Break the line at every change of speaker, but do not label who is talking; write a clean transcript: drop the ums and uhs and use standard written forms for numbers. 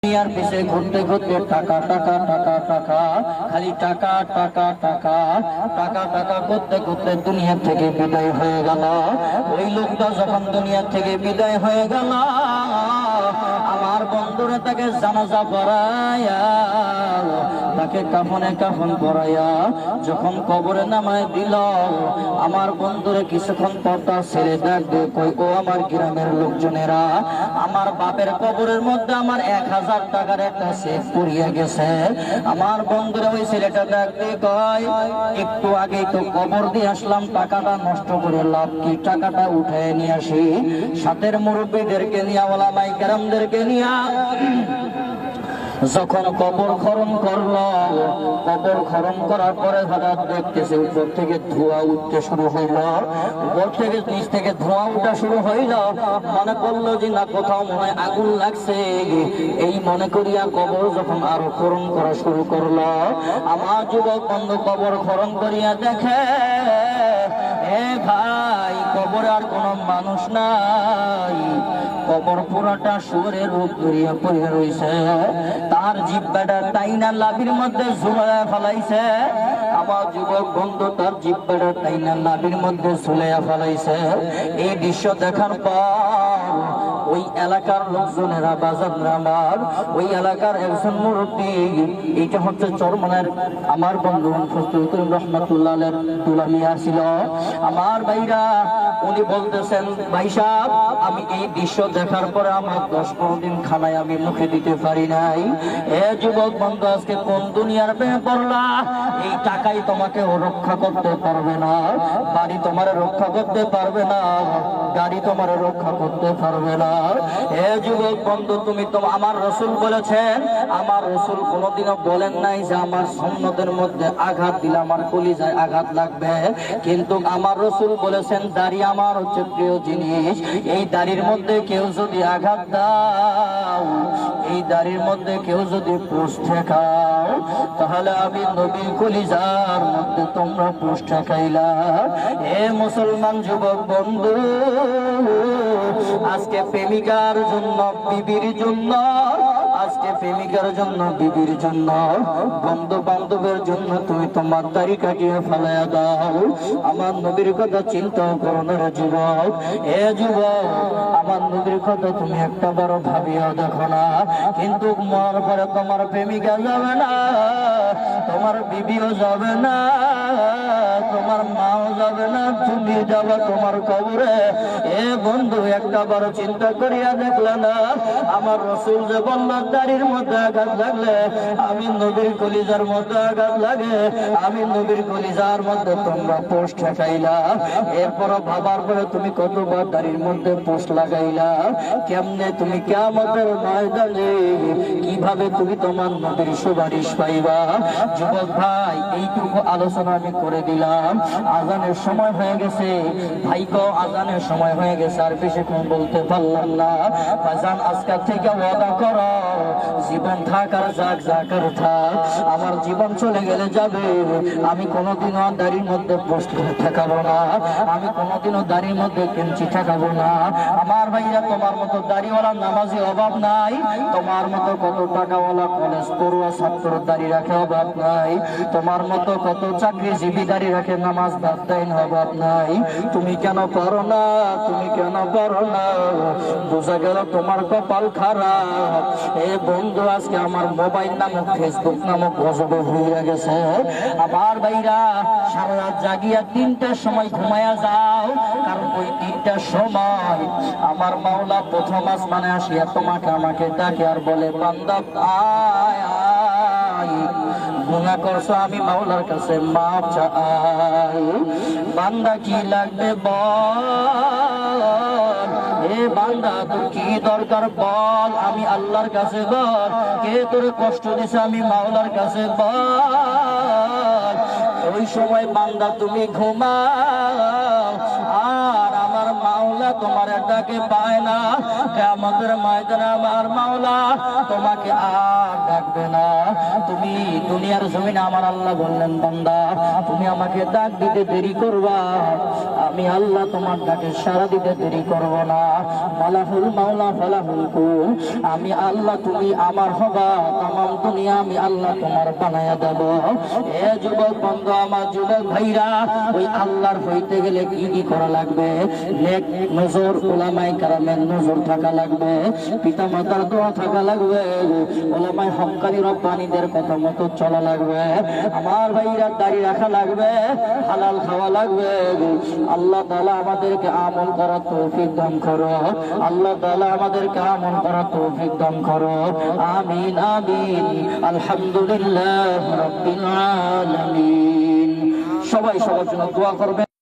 দুনিয়ার পিছে ঘুরতে ঘুরতে টাকা টাকা টাকা টাকা, খালি টাকা টাকা টাকা টাকা টাকা করতে করতে দুনিয়া থেকে বিদায় হয়ে গেল। ওই লোকটা যখন দুনিয়া থেকে বিদায় হয়ে গেল, আমার বন্ধুরা তাকে জানাজা পড়াইয়া, তাকে কাফনে কাফন পরাইয়া যখন কবরে নামায় দিল, আমার বন্ধুরা কিছুক্ষণ পর তার ছেলে ডাকবে, কই ও আমার গ্রামের লোকজনেরা, আমার বাপের কবরের মধ্যে আমার 1000 টাকার একটা চেক পড়িয়া গেছে। আমার বন্ধুরা ওই ছেলেটা ডাকতে কয়, একটু আগেই তো কবর দিয়ে আসলাম, টাকাটা নষ্ট করে লাভ কি, টাকাটা উঠে নিয়ে আসি। সাথের মুরব্বীদেরকে নিয়ে, ওলামায়ে কেরামদেরকে নিয়ে যখন কবর খনন করলো, কবর খনন করার পরে হঠাৎ দেখতেছে উপর থেকে ধোঁয়া উঠতে শুরু হইল, উপর থেকে নিচ থেকে ধোঁয়া উঠা শুরু হইল। মনে করলো যে না, কোথাও মনে হয় আগুন লাগছে, এই মনে করিয়া কবর যখন আরো খনন করা শুরু করলো, আমার যুবক বন্ধু কবর খনন করিয়া দেখে, এ ভাই, কবরে আর কোন মানুষ নাই, কবর পুরাটা শুয়োরের রূপ ধরিয়া পড়ে রয়েছে, তার জিহ্বাটা টাইনা লাভির মধ্যে ঝুলাইয়া ফেলাইছে। আমার যুবক বন্ধু তার জিহ্বাটা টাইনা লাভির মধ্যে ঝুলাইয়া ফেলাইছে। এই দৃশ্য দেখার পর ওই এলাকার লোকজনেরা, বাজানরা আমার, ওই এলাকার একজন মুরব্বী, এইটা হচ্ছে চরমনের আমার বন্ধু ফজলুল করিম রহমাতুল্লাহ আলাইহির তুলা নিয়ে আসছিল। আমার ভাইরা, উনি বলতেছেন, ভাই সাহেব, আমি এই দৃশ্য দেখার পরে আমার 10-15 দিন খানায় আমি মুখে দিতে পারি নাই। এ যুবক বন্ধু, আজকে কোন দুনিয়ার প্রেমে পড়লা? এই টাকাই তোমাকে রক্ষা করতে পারবে না, বাড়ি তোমার রক্ষা করতে পারবে না, গাড়ি তোমার রক্ষা করতে পারবে না। এ যুবক বন্ধু, তুমি তো, আমার রাসূল বলেছেন, আমার রাসূল কোনোদিনও বলেন নাই যে আমার সুন্নতের মধ্যে আঘাত দিলে আমার কলিজায় আঘাত লাগবে, কিন্তু আমার রাসূল বলেছেন দাড়ি আমার হচ্ছে প্রিয় জিনিস, এই দাড়ির মধ্যে কেউ যদি আঘাত দাও, এই দাড়ির মধ্যে কেউ যদি পুষ ঠেকাও, তাহলে আমি নবীর কলিজার মধ্যে তোমরা পুষ ঠেকাইলা। এ মুসলমান যুবক বন্ধু, আজকে প্রেমিকার জন্য, বিবির জন্য, আজকে প্রেমিকার জন্য, বিবির জন্য, বন্ধু বান্ধবের জন্য তুমি তোমার দাড়ি কাটিয়ে ফেলাইয়া দাও। আমার নবীর কথা চিন্তা করো না রে যুবক। এ যুবক, আমার নবীর কথা তুমি একটা বারো ভাবিয়া দেখো না, কিন্তু মরার পরে তোমার প্রেমিকা যাবে না, তোমার বিবিও যাবে না, তোমার মাও যাবে না, তুমি যাবে তোমার কবরে। এ বন্ধু, একটা বারো চিন্তা করিয়া দেখলে না, আমার রাসূল যে বলল দাড়ির মধ্যে আঘাত লাগলে আমি নবীর কলিজার মধ্যে আঘাত লাগে, আমি নবীর কলিজার মধ্যে তোমরা পোষ ঠেকাইলা, এরপরও ভাবার পরে তুমি কতবার দাড়ির মধ্যে পোষ লাগাইলা, কেমনে তুমি কিয়ামতের ময়দানে কিভাবে তুমি তোমার নবীর সুপারিশ পাইবা। যুবক ভাই, এইটুকু আলোচনা আমি করে দিলাম। আজানের সময় হয়ে গেছে ভাই গো, আজানের সময় হয়ে গেছে, আর বেশিক্ষণ বলতে পারলাম না। বাজান, আজকাল থেকে ওয়াদা করো, জীবন থাক আর যাক, যাক আর থাক, আমার জীবন চলে গেলে যাবে, আমি কোনোদিনও দাড়ির মধ্যে পোস্ট ঠেকাবো না, আমি কোনোদিনও দাড়ির মধ্যে কেঞ্চি ঠেকাবো না। আমার ভাইরা, তোমার মতো দাড়িওয়ালা নামাজি অভাব নাই, তোমার মতো কত টাকাওয়ালা কলেজ পড়ুয়া ছাত্র দাড়ি রাখে অভাব নাই, তোমার মতো কত চাকরিজীবী দাড়ি রাখে, নামাজ বাদ দেয় অভাব নাই। তুমি কেন পারো না? তুমি কেন পারো না? বোঝা গেল তোমার কপাল খারাপ। এ বন্ধু, আজকে আমার মোবাইল নামক, ফেসবুক নামক গজবে হইয়া গেছে। আমার ভাইরা, সারা রাত জাগিয়া 3টার সময় ঘুমায়া যাও, কারণ ওই 3টার সময় আমার মাওলা প্রথম আসমানে আসিয়া তোমাকে আমাকে ডাকে আর বলে, বান্দা আয় আয়, গুনাহ করছো, আমি মাওলার কাছে মাফ চাই। বান্দা কি লাগবে বল, এ বান্দা তোর কি দরকার বল, আমি আল্লাহর কাছে বল। কে তোর কষ্ট দিছে, আমি মাওলার কাছে বল। ওই সময় বান্দা তুমি ঘুমাও, আর আমার মাওলা না তোমার ডাকে পায় না, কিয়ামতের ময়দানে আমার মাওলা তোমাকে আর ডাকবে না। তুমি দুনিয়ার জমিনে আমার আল্লাহ বললেন, বান্দা তুমি আমাকে ডাক দিতে দেরি করবা, আমি আল্লাহ তোমার ডাকে সাড়া দিতে দেরি করব না। ফালাহুল মাওলা ফালাহুল কুল, আমি আল্লাহ তুমি আমার হবা, তামাম দুনিয়া আমি আল্লাহ তোমার বানায়া দেব। এ যুবক বন্ধু, আমার যুবক ভাইরা, ওই আল্লাহর হইতে গেলে কি কি করা লাগবে? নেক নজর, উলামায়ে কেরামের নজর থাকা লাগবে, পিতা মাতার দোয়া থাকা লাগবে, উলামায়ে হক্কানি রব্বানীদের কথা মতো চলা লাগবে, আমার ভাইরা দাড়ি রাখা লাগবে, হালাল খাওয়া লাগবে। আল্লাহ তাআলা আমাদেরকে আমল করার তৌফিক দান করো, আল্লাহ তাআলা আমাদেরকে আমল করার তৌফিক দান করো। আমিন আমিন। আলহামদুলিল্লাহ রাব্বিল আলামিন। সবাই সবার জন্য দোয়া করবেন।